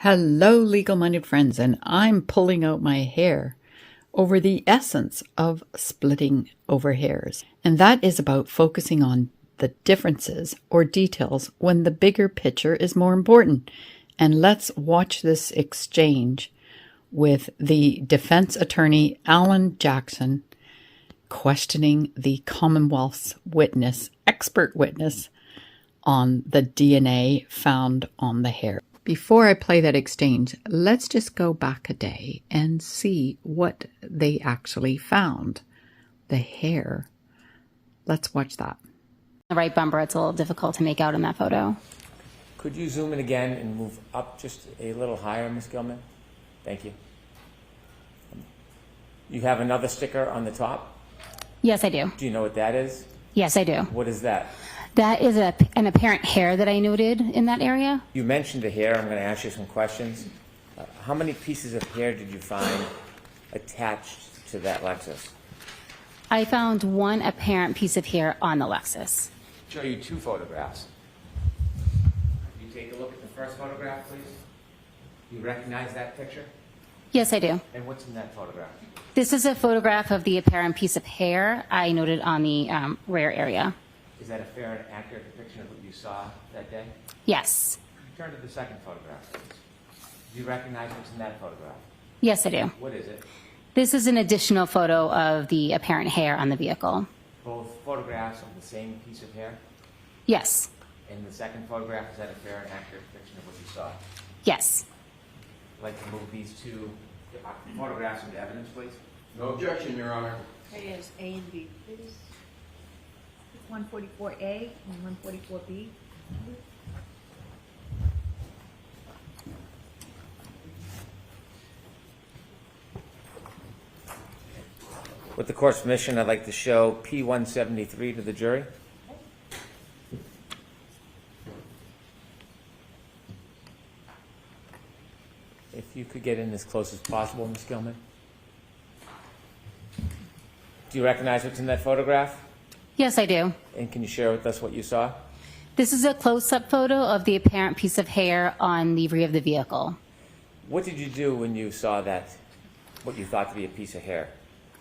Hello, legal-minded friends, and I'm pulling out my hair over the essence of splitting over hairs. And that is about focusing on the differences or details when the bigger picture is more important. And let's watch this exchange with the defense attorney, Alan Jackson, questioning the Commonwealth's expert witness, on the DNA found on the hair. Before I play that exchange, let's just go back a day and see what they actually found. The hair. Let's watch that. The right bumper, it's a little difficult to make out in that photo. Could you zoom in again and move up just a little higher, Ms. Gilman? Thank you. You have another sticker on the top? Yes, I do. Do you know what that is? Yes, I do. What is that? That is an apparent hair that I noted in that area. You mentioned the hair. I'm going to ask you some questions. How many pieces of hair did you find attached to that Lexus? I found one apparent piece of hair on the Lexus. Show you two photographs. You take a look at the first photograph, please. You recognize that picture? Yes, I do. And what's in that photograph? This is a photograph of the apparent piece of hair I noted on the rear area. Is that a fair and accurate depiction of what you saw that day? Yes. Turn to the second photograph, please. Do you recognize what's in that photograph? Yes, I do. What is it? This is an additional photo of the apparent hair on the vehicle. Both photographs of the same piece of hair? Yes. And the second photograph, is that a fair and accurate depiction of what you saw? Yes. I'd like to move these two photographs into evidence, please. No objection, Your Honor. It is A and B, please. 144A and 144B. With the court's permission, I'd like to show P173 to the jury. If you could get in as close as possible, Ms. Gilman. Do you recognize what's in that photograph? Yes, I do. And can you share with us what you saw? This is a close-up photo of the apparent piece of hair on the rear of the vehicle. What did you do when you saw that, what you thought to be a piece of hair?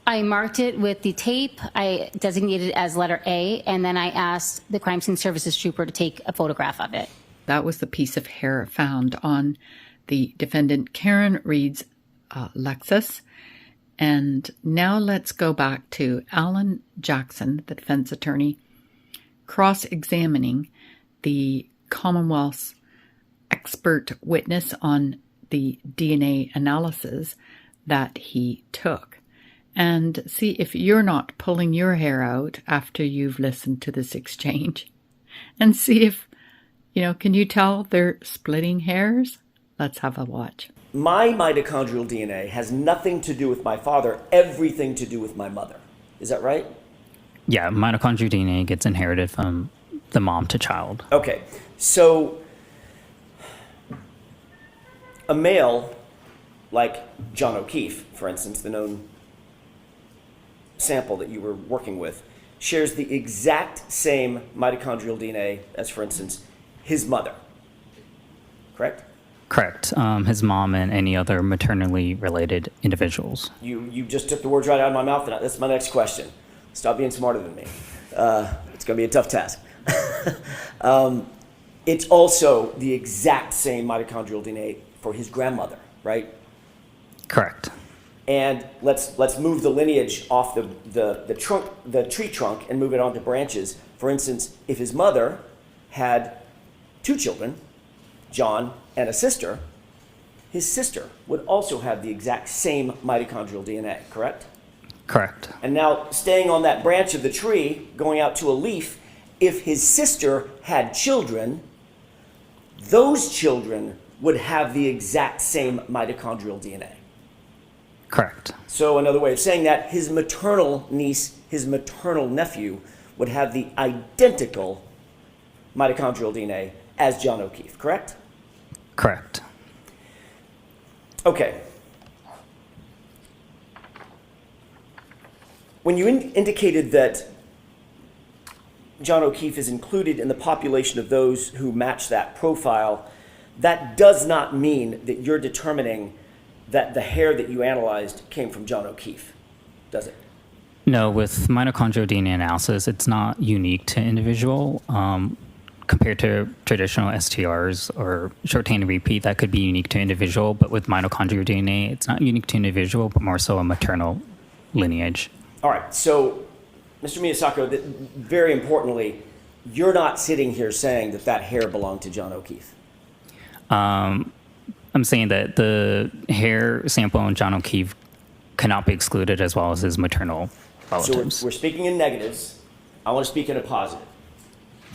I marked it with the tape. I designated it as letter A, and then I asked the crime scene services trooper to take a photograph of it. That was the piece of hair found on the defendant Karen Reed's Lexus. And now let's go back to Alan Jackson, the defense attorney, cross-examining the Commonwealth's expert witness on the DNA analysis that he took. And see if you're not pulling your hair out after you've listened to this exchange. And see if, can you tell they're splitting hairs? Let's have a watch. My mitochondrial DNA has nothing to do with my father, everything to do with my mother. Is that right? Yeah, mitochondrial DNA gets inherited from the mom to child. Okay, so a male like John O'Keefe, for instance, the known sample that you were working with, shares the exact same mitochondrial DNA as, for instance, his mother. Correct? Correct. His mom and any other maternally related individuals. You just took the words right out of my mouth, and that's my next question. Stop being smarter than me. It's going to be a tough task. It's also the exact same mitochondrial DNA for his grandmother, right? Correct. And let's move the lineage off the tree trunk and move it onto branches. For instance, if his mother had two children, John and a sister, his sister would also have the exact same mitochondrial DNA, correct? Correct. And now, staying on that branch of the tree, going out to a leaf, if his sister had children, those children would have the exact same mitochondrial DNA. Correct. So another way of saying that, his maternal niece, his maternal nephew, would have the identical mitochondrial DNA as John O'Keefe, correct? Correct. Okay. When you indicated that John O'Keefe is included in the population of those who match that profile, that does not mean that you're determining that the hair that you analyzed came from John O'Keefe, does it? No, with mitochondrial DNA analysis, it's not unique to individual. Compared to traditional STRs or short-chain repeat, that could be unique to individual. But with mitochondrial DNA, it's not unique to individual, but more so a maternal lineage. All right, so Mr. Miyasako, very importantly, you're not sitting here saying that that hair belonged to John O'Keefe. I'm saying that the hair sample on John O'Keefe cannot be excluded, as well as his maternal relatives. So we're speaking in negatives. I want to speak in a positive.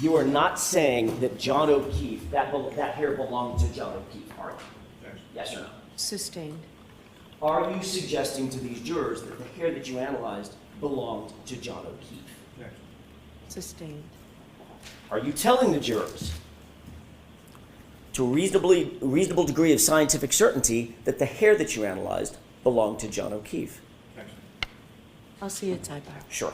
You are not saying that John O'Keefe, that hair belonged to John O'Keefe, are you? Yes or no? Sustained. Are you suggesting to these jurors that the hair that you analyzed belonged to John O'Keefe? Sustained. Are you telling the jurors, to a reasonable degree of scientific certainty, that the hair that you analyzed belonged to John O'Keefe? I'll see you at sidebar. Sure.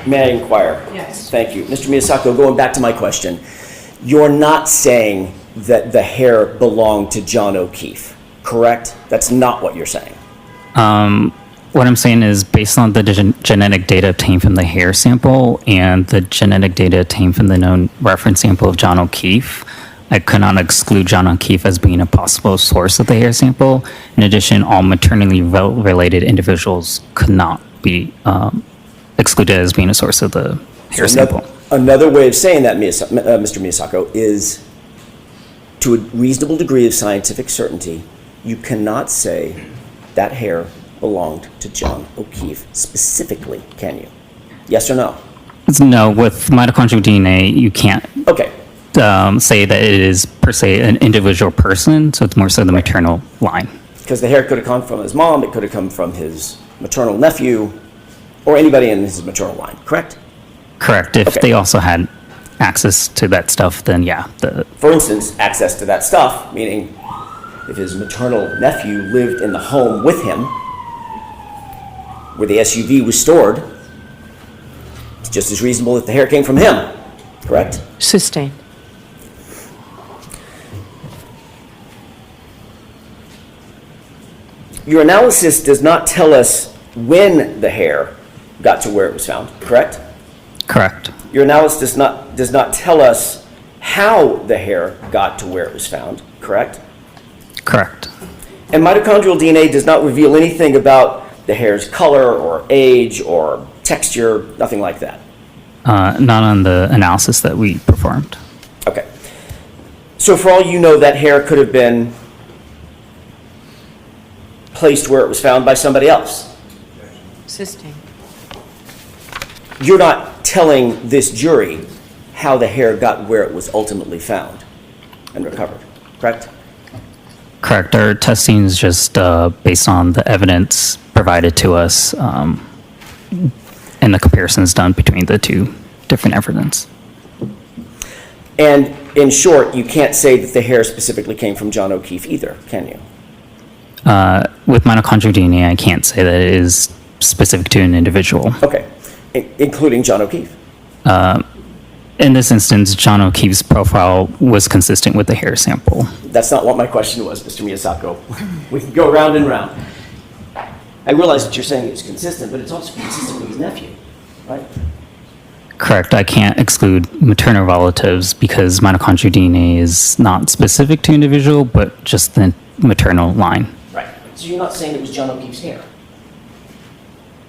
May I inquire? Yes. Thank you. Mr. Miyasako, going back to my question, you're not saying that the hair belonged to John O'Keefe, correct? That's not what you're saying. What I'm saying is, based on the genetic data obtained from the hair sample and the genetic data obtained from the known reference sample of John O'Keefe, I could not exclude John O'Keefe as being a possible source of the hair sample. In addition, all maternally related individuals could not be excluded as being a source of the hair sample. Another way of saying that, Mr. Miyasako, is to a reasonable degree of scientific certainty, you cannot say that hair belonged to John O'Keefe specifically, can you? Yes or no? No, with mitochondrial DNA, you can't Okay. say that it is per se an individual person, so it's more so the maternal line. Because the hair could have come from his mom, it could have come from his maternal nephew, or anybody in his maternal line, correct? Correct. If Okay. they also had access to that stuff, then yeah. For instance, access to that stuff, meaning if his maternal nephew lived in the home with him, where the SUV was stored, it's just as reasonable that the hair came from him, correct? Sustained. Your analysis does not tell us when the hair got to where it was found, correct? Correct. Your analysis does not tell us how the hair got to where it was found, correct? Correct. And mitochondrial DNA does not reveal anything about the hair's color or age or texture, nothing like that. Not on the analysis that we performed. Okay. So for all you know, that hair could have been placed where it was found by somebody else. Sustained. You're not telling this jury how the hair got where it was ultimately found and recovered, correct? Correct. Our testing is just based on the evidence provided to us and the comparisons done between the two different evidence. And in short, you can't say that the hair specifically came from John O'Keefe either, can you? With mitochondrial DNA, I can't say that it is specific to an individual. Okay, including John O'Keefe. In this instance, John O'Keefe's profile was consistent with the hair sample. That's not what my question was, Mr. Miyasako. We can go round and round. I realize that you're saying it's consistent, but it's also consistent with his nephew, right? Correct. I can't exclude maternal relatives because mitochondrial DNA is not specific to individual, but just the maternal line. Right. So you're not saying it was John O'Keefe's hair?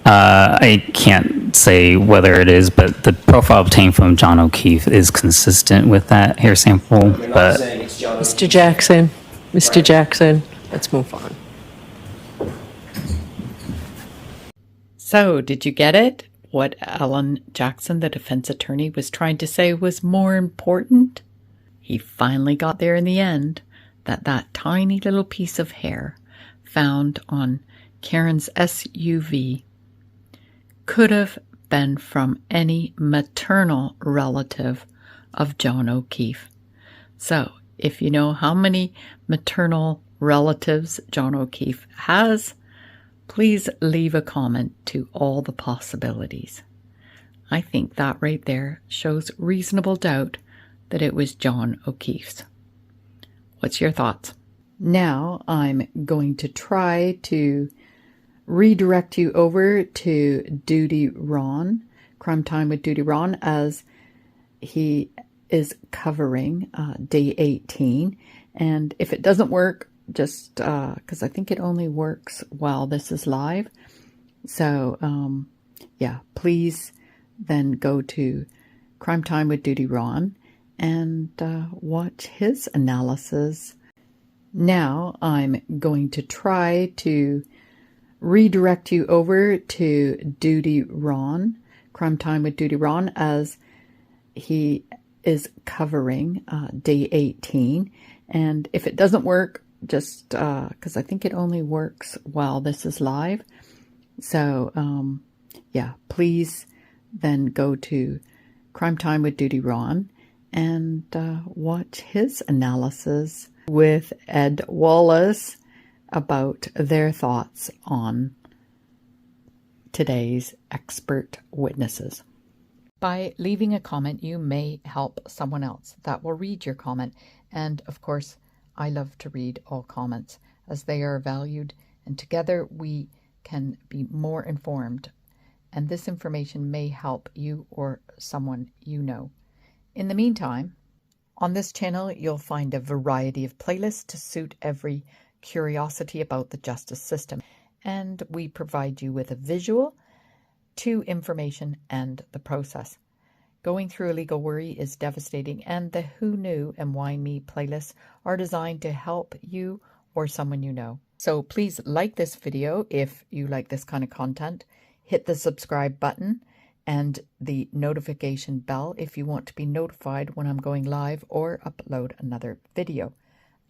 I can't say whether it is, but the profile obtained from John O'Keefe is consistent with that hair sample. You're not But saying it's John O'Keefe. Mr. Jackson, Mr. Jackson, let's move on. So, did you get it? What Alan Jackson, the defense attorney, was trying to say was more important? He finally got there in the end, that tiny little piece of hair found on Karen's SUV could have been from any maternal relative of John O'Keefe. So, if you know how many maternal relatives John O'Keefe has, Please leave a comment to all the possibilities. I think that right there shows reasonable doubt that it was John O'Keefe's. What's your thoughts? Now I'm going to try to redirect you over to Duty Ron, Crime Time with Duty Ron, as he is covering day 18. And if it doesn't work, just because I think it only works while this is live. So, yeah, please then go to Crime Time with Duty Ron and watch his analysis. Now I'm going to try to redirect you over to Duty Ron, Crime Time with Duty Ron, as he is covering day 18. And if it doesn't work, just because I think it only works while this is live. So, yeah, please then go to Crime Time with Duty Ron and watch his analysis with Ed Wallace about their thoughts on today's expert witnesses. By leaving a comment, you may help someone else that will read your comment. And of course, I love to read all comments as they are valued, and together we can be more informed. And this information may help you or someone you know. In the meantime, on this channel, you'll find a variety of playlists to suit every curiosity about the justice system. And we provide you with a visual to information and the process. Going through a legal worry is devastating, and the Who Knew and Why Me playlists are designed to help you or someone you know. So please like this video if you like this kind of content. Hit the subscribe button and the notification bell if you want to be notified when I'm going live or upload another video.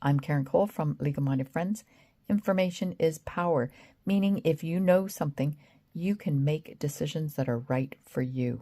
I'm Karen Cole from Legal Minded Friends. Information is power, meaning if you know something, you can make decisions that are right for you.